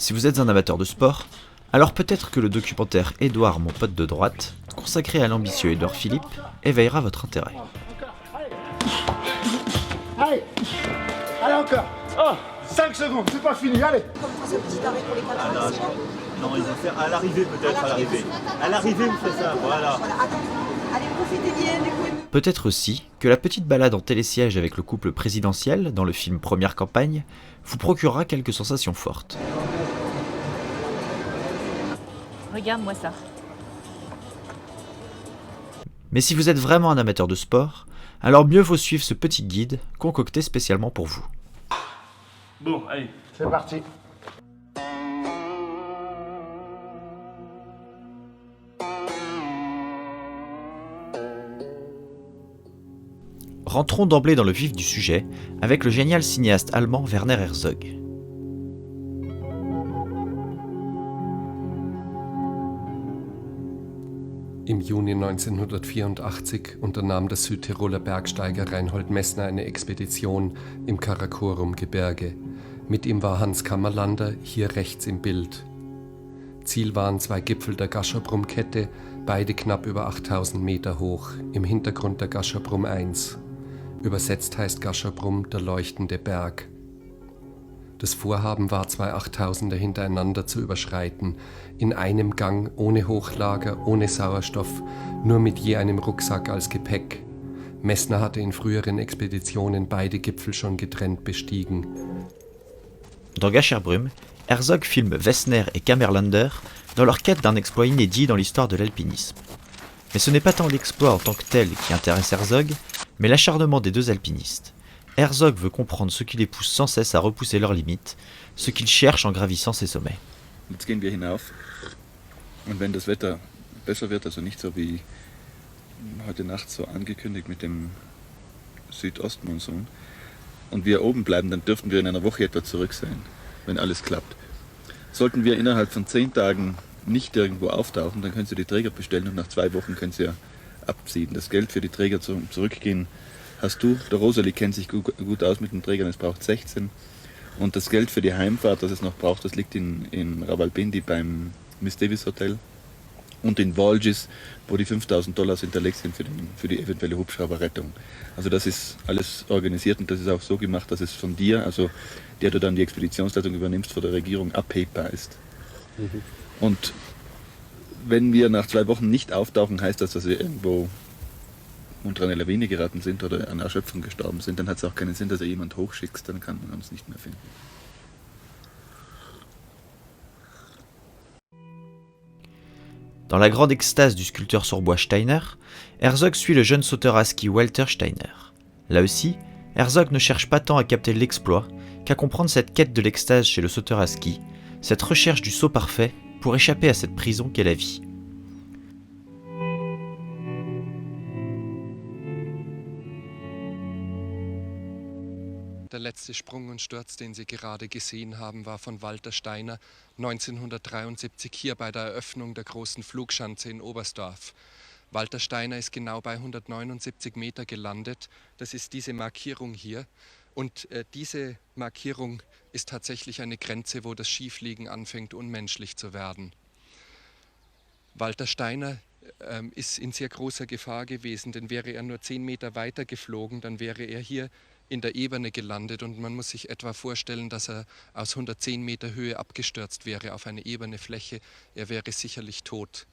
Si vous êtes un amateur de sport, alors peut-être que le documentaire Édouard, mon pote de droite, consacré à l'ambitieux Édouard Philippe, éveillera votre intérêt. Allez, allez encore. Oh, 5 secondes, c'est pas fini, allez. Ce petit arrêt pour les camarades, c'est bon. Non, ils vont faire à l'arrivée peut-être, à l'arrivée. À l'arrivée, on fait ça, voilà. Voilà, attends. Allez, profitez bien du coup. Peut-être aussi que la petite balade en télésiège avec le couple présidentiel dans le film Première campagne vous procurera quelques sensations fortes. Regarde-moi ça. Mais si vous êtes vraiment un amateur de sport, alors mieux vaut suivre ce petit guide concocté spécialement pour vous. Bon, allez. C'est parti. Rentrons d'emblée dans le vif du sujet avec le génial cinéaste allemand Werner Herzog. Im Juni 1984 unternahm der Südtiroler Bergsteiger Reinhold Messner eine Expedition im Karakorum-Gebirge. Mit ihm war Hans Kammerlander, hier rechts im Bild. Ziel waren 2 Gipfel der Gasherbrum-Kette, beide knapp über 8000 Meter hoch, im Hintergrund der Gasherbrum 1. Übersetzt heißt Gasherbrum der leuchtende Berg. Das Vorhaben war, 2 Achttausender hintereinander zu überschreiten, in einem Gang, ohne Hochlager, ohne Sauerstoff, nur mit je einem Rucksack als Gepäck. Messner hatte in früheren Expeditionen beide Gipfel schon getrennt bestiegen. Dans Gasherbrum, Herzog filme Wessner et Kammerlander dans leur quête d'un exploit inédit dans l'histoire de l'alpinisme. Mais ce n'est pas tant l'exploit en tant que tel qui intéresse Herzog, mais l'acharnement des deux alpinistes. Herzog veut comprendre ce qui les pousse sans cesse à repousser leurs limites, ce qu'ils cherchent en gravissant ces sommets. Jetzt gehen wir hinauf und wenn das Wetter besser wird, also nicht so wie heute Nacht so angekündigt mit dem Südostmonsun und wir oben bleiben, dann dürften wir in einer Woche etwa zurück sein, wenn alles klappt. Sollten wir innerhalb von 10 Tagen nicht irgendwo auftauchen, dann können Sie die Träger bestellen und nach 2 Wochen können Sie ja abziehen. Das Geld für die Träger zum Zurückgehen hast du. Der Rosalie kennt sich gut aus mit den Trägern, es braucht 16. Und das Geld für die Heimfahrt, das es noch braucht, das liegt in Rawalpindi beim Miss Davis Hotel und in Volgis, wo die $5.000 hinterlegt sind für die eventuelle Hubschrauberrettung. Also das ist alles organisiert und das ist auch so gemacht, dass es von dir, also der du dann die Expeditionsleitung übernimmst, von der Regierung abhebbar ist. Mhm. Und wenn wir nach 2 Wochen nicht auftauchen, heißt das, dass wir irgendwo unter eine Lawine geraten sind oder an Erschöpfung gestorben sind, dann hat es auch keinen Sinn, dass du jemand hochschickst, dann kann man uns nicht mehr finden. Dans la grande extase du sculpteur sur bois Steiner, Herzog suit le jeune sauteur à ski Walter Steiner. Là aussi, Herzog ne cherche pas tant à capter l'exploit qu'à comprendre cette quête de l'extase chez le sauteur à ski, cette recherche du saut parfait pour échapper à cette prison qu'est la vie. Der letzte Sprung und Sturz, den Sie gerade gesehen haben, war von Walter Steiner 1973 hier bei der Eröffnung der großen Flugschanze in Oberstdorf. Walter Steiner ist genau bei 179 Meter gelandet. Das ist diese Markierung hier. Und diese Markierung ist tatsächlich eine Grenze, wo das Skifliegen anfängt, unmenschlich zu werden. Walter Steiner ist in sehr großer Gefahr gewesen, denn wäre er nur 10 Meter weiter geflogen, dann wäre er hier in der Ebene gelandet und man muss sich etwa vorstellen, dass er aus 110 Meter Höhe abgestürzt wäre auf eine ebene Fläche. Er wäre sicherlich tot.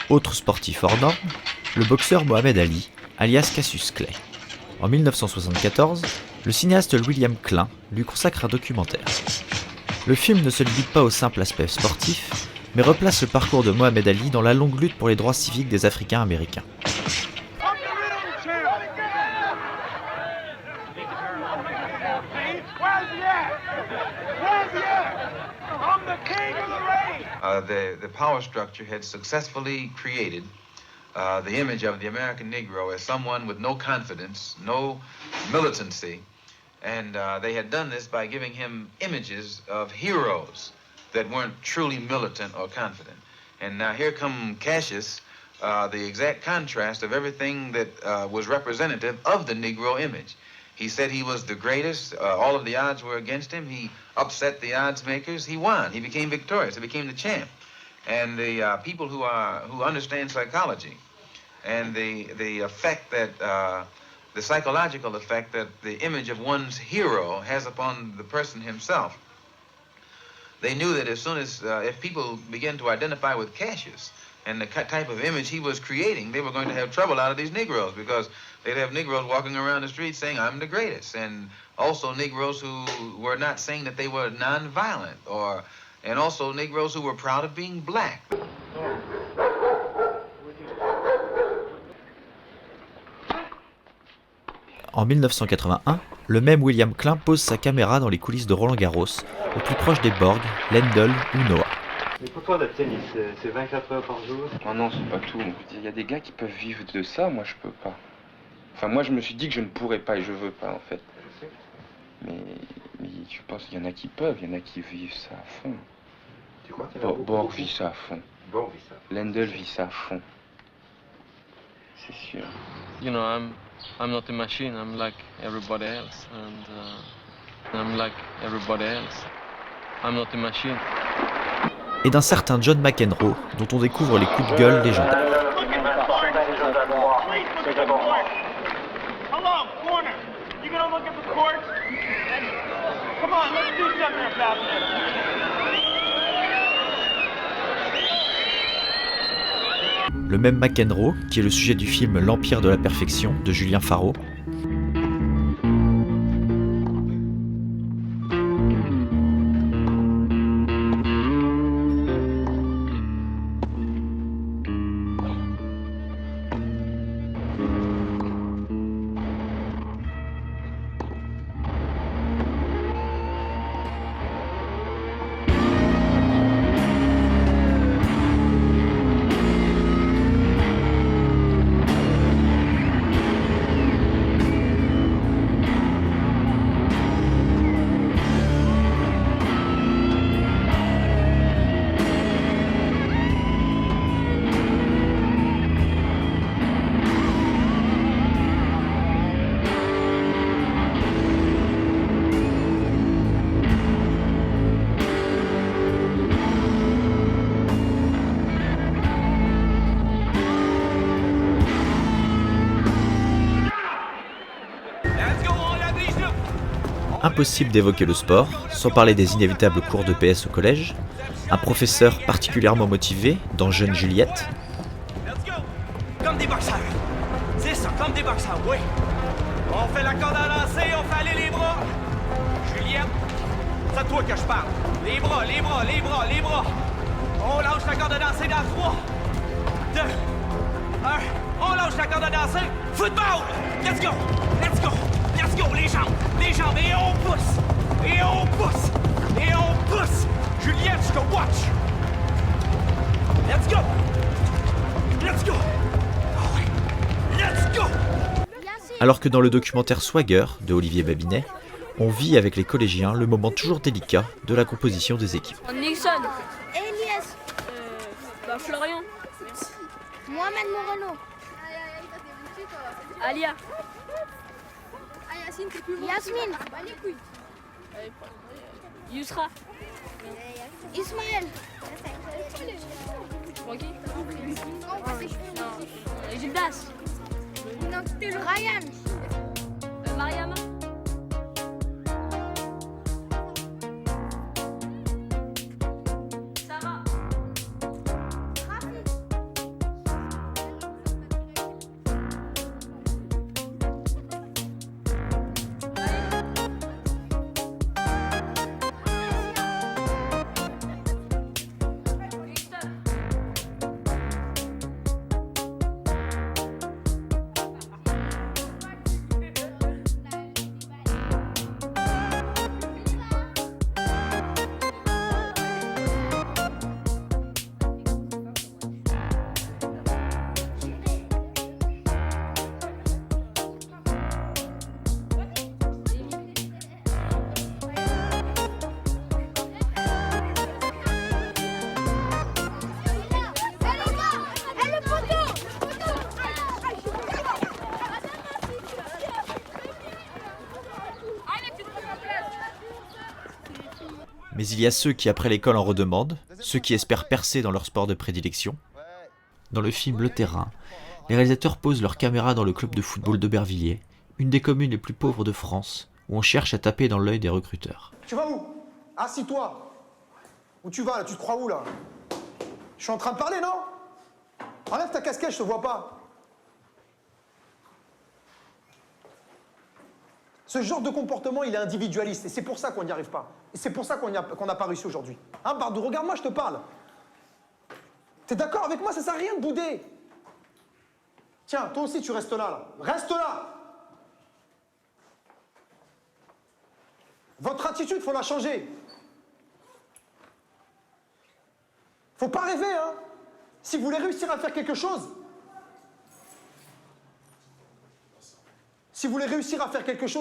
Autre sportif hors norme, le boxeur Mohamed Ali, alias Cassius Clay. En 1974, le cinéaste William Klein lui consacre un documentaire. Le film ne se limite pas au simple aspect sportif, mais replace le parcours de Mohamed Ali dans la longue lutte pour les droits civiques des Africains américains. The power structure had successfully created the image of the American Negro as someone with no confidence, no militancy, and they had done this by giving him images of heroes that weren't truly militant or confident. And now here come Cassius, the exact contrast of everything that was representative of the Negro image. He said he was the greatest. All of the odds were against him. He upset the odds makers. He won. He became victorious. He became the champ. And the people who understand psychology and the effect that the psychological effect that the image of one's hero has upon the person himself, they knew that as soon as if people began to identify with Cassius and the type of image he was creating, they were going to have trouble out of these Negroes, because they'd have Negroes walking around the street saying, I'm the greatest. And also Negroes who were not saying that they were nonviolent, and also Negroes who were proud of being black. En 1981, le même William Klein pose sa caméra dans les coulisses de Roland-Garros, au plus proche des Borg, Lendl ou Noah. Mais pour toi, le tennis, c'est 24 heures par jour? Oh non, c'est pas tout. Il y a des gars qui peuvent vivre de ça, moi je peux pas. Enfin, moi je me suis dit que je ne pourrais pas et je veux pas en fait. Mais je pense qu'il y en a qui peuvent, il y en a qui vivent ça à fond. Tu crois qu'il y en a beaucoup? Borg vit ça à fond. Borg vit ça. Lendl vit ça à fond. C'est sûr. You know, I'm not a machine. I'm like everybody else, and I'm like everybody else. I'm not a machine. Et d'un certain John McEnroe, dont on découvre les coups de gueule légendaires. Le même McEnroe, qui est le sujet du film L'Empire de la Perfection de Julien Farraud. Impossible d'évoquer le sport, sans parler des inévitables cours de PS au collège, un professeur particulièrement motivé dans Jeune Juliette. Comme des boxeurs. C'est ça, comme des boxeurs, oui. On fait la corde à lancer, on fait aller les bras. Juliette, c'est à toi que je parle. Les bras, les bras, les bras, les bras. On lâche la corde à danser dans 3, 2, 1. On lâche la corde à danser. Football! Let's go! Let's go! Let's go! Les jambes, et on pousse! Et on pousse! Et on pousse! Juliette, je te watch! Let's go! Let's go! Oh ouais. Let's go! Alors que dans le documentaire Swagger de Olivier Babinet, on vit avec les collégiens le moment toujours délicat de la composition des équipes. Nixon. Elias. Florian. Merci. Mohamed Moreno. Alia. Yasmine. Yusra. Ismaël. Gildas. Ryan. Mariama. Mais il y a ceux qui après l'école en redemandent, ceux qui espèrent percer dans leur sport de prédilection. Dans le film Le Terrain, les réalisateurs posent leur caméra dans le club de football d'Aubervilliers, une des communes les plus pauvres de France, où on cherche à taper dans l'œil des recruteurs. Tu vas où? Assis-toi. Où tu vas là? Tu te crois où là? Je suis en train de parler, non? Enlève ta casquette, je te vois pas. Ce genre de comportement, il est individualiste et c'est pour ça qu'on n'y arrive pas. Et c'est pour ça qu'on n'a pas réussi aujourd'hui. Hein, Bardou, regarde-moi, je te parle. T'es d'accord avec moi? Ça sert à rien de bouder. Tiens, toi aussi, tu restes là. Reste là. Votre attitude, faut la changer. Faut pas rêver, hein. Si vous voulez réussir à faire quelque chose,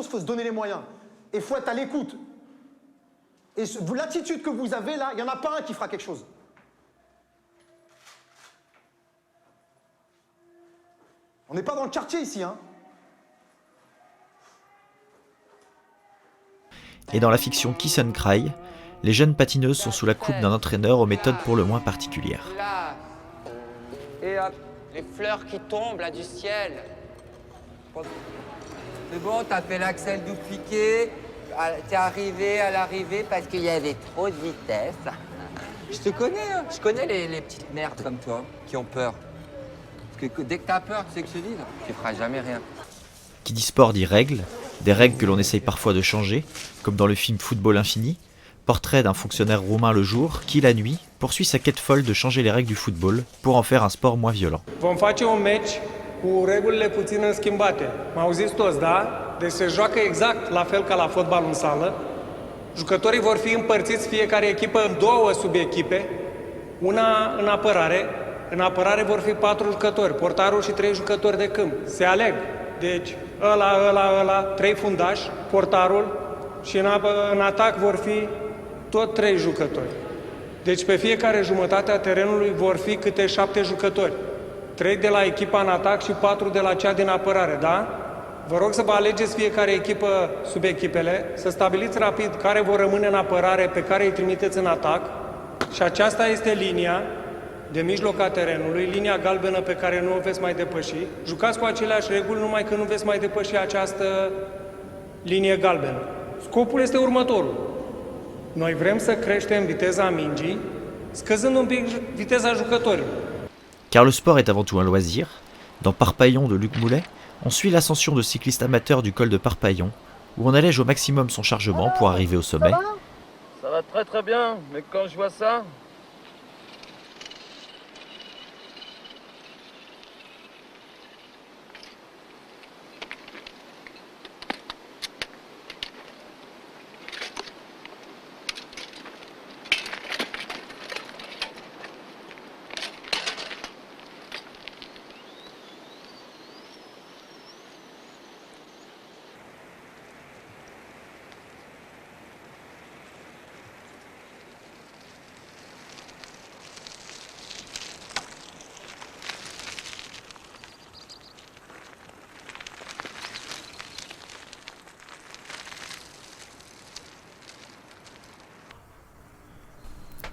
faut se donner les moyens. Et faut être à l'écoute. Et l'attitude que vous avez là, il n'y en a pas un qui fera quelque chose. On n'est pas dans le quartier ici, hein. Et dans la fiction Kiss and Cry, les jeunes patineuses sont sous la coupe d'un entraîneur aux méthodes pour le moins particulières. Et hop, les fleurs qui tombent là du ciel. C'est bon, t'as fait l'axel dupliqué, t'es arrivé à l'arrivée parce qu'il y avait trop de vitesse. Je te connais, hein. Je connais les petites merdes comme toi qui ont peur. Parce que dès que t'as peur, tu sais que je te dis, tu feras jamais rien. Qui dit sport dit règles, des règles que l'on essaye parfois de changer, comme dans le film Football Infini, portrait d'un fonctionnaire roumain le jour qui, la nuit, poursuit sa quête folle de changer les règles du football pour en faire un sport moins violent. Vom face un meci cu regulile puțin schimbate. M-auziți toți, da? Deci se joacă exact la fel ca la fotbal în sală. Jucătorii vor fi împărțiți fiecare echipă în două subechipe, una în apărare. În apărare vor fi 4 jucători, portarul și 3 jucători de câmp. Se aleg. Deci ăla, 3 fundași, portarul și în atac vor fi tot 3 jucători. Deci pe fiecare jumătate a terenului vor fi câte 7 jucători. 3 de la echipa în atac și 4 de la cea din apărare, da? Vă rog să vă alegeți fiecare echipă sub echipele, să stabiliți rapid care vor rămâne în apărare, pe care îi trimiteți în atac. Și aceasta este linia de mijloc a terenului, linia galbenă pe care nu o veți mai depăși. Jucați cu aceleași reguli, numai că nu veți mai depăși această linie galbenă. Scopul este următorul. Noi vrem să creștem viteza mingii, scăzând un pic viteza jucătorilor. Car le sport est avant tout un loisir, dans Parpaillon de Luc Moulet, on suit l'ascension de cyclistes amateurs du col de Parpaillon, où on allège au maximum son chargement pour arriver au sommet. Ça va très très bien, mais quand je vois ça...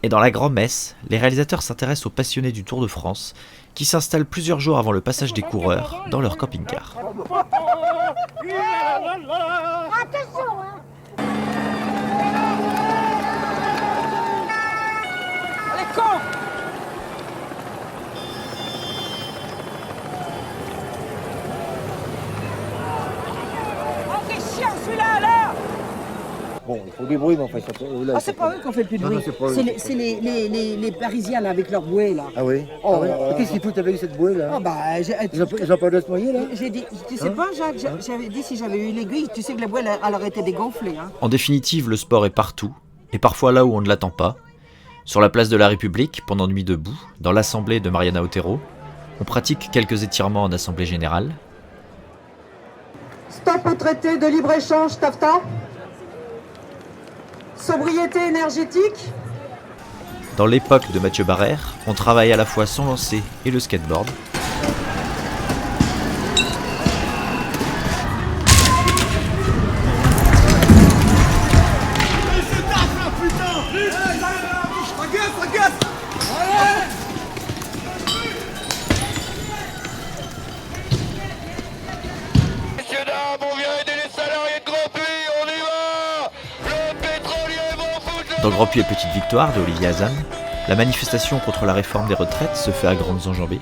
Et dans la grand-messe, les réalisateurs s'intéressent aux passionnés du Tour de France, qui s'installent plusieurs jours avant le passage des coureurs dans leur camping-car. Attention, hein. Allez, con! Oh, t'es chiant celui-là, là! Bon, il faut des bruits, mais enfin, ça peut... Là, Ah, c'est pas eux qui ont fait le plus de Non, bruit. non, c'est pas eux. C'est les Parisiens là, avec leur bouée là. Ah oui? Oh, Ah oui. Qu'est-ce qu'ils foutent avec cette bouée là? Ah bah, Ils ont pas de se noyer là? j'ai dit, tu sais Hein? pas, Jacques, j'avais dit si j'avais eu l'aiguille, tu sais que la bouée elle aurait été dégonflée. Hein. En définitive, le sport est partout, et parfois là où on ne l'attend pas. Sur la place de la République, pendant Nuit debout, dans l'assemblée de Mariana Otero, on pratique quelques étirements en assemblée générale. Stop au traité de libre-échange, TAFTA. Sobriété énergétique. Dans l'époque de Mathieu Barrère, on travaille à la fois son lancer et le skateboard. Putain, Dans Grand Puy et Petite Victoire de Olivier Hazan, la manifestation contre la réforme des retraites se fait à grandes enjambées.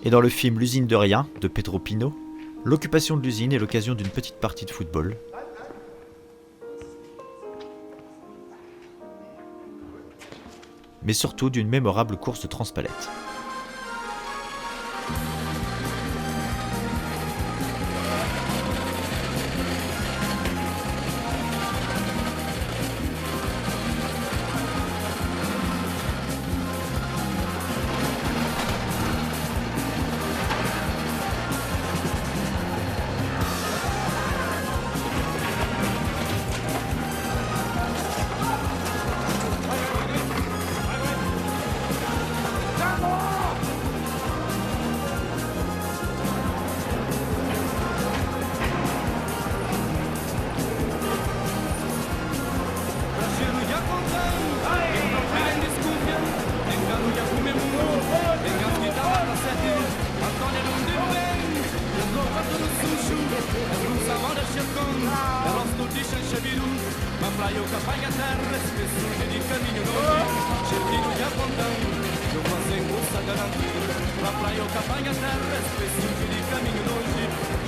Et dans le film L'usine de rien, de Pedro Pino, l'occupation de l'usine est l'occasion d'une petite partie de football. Mais surtout d'une mémorable course de transpalette.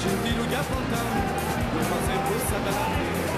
Gentile de apontão, não fazem força da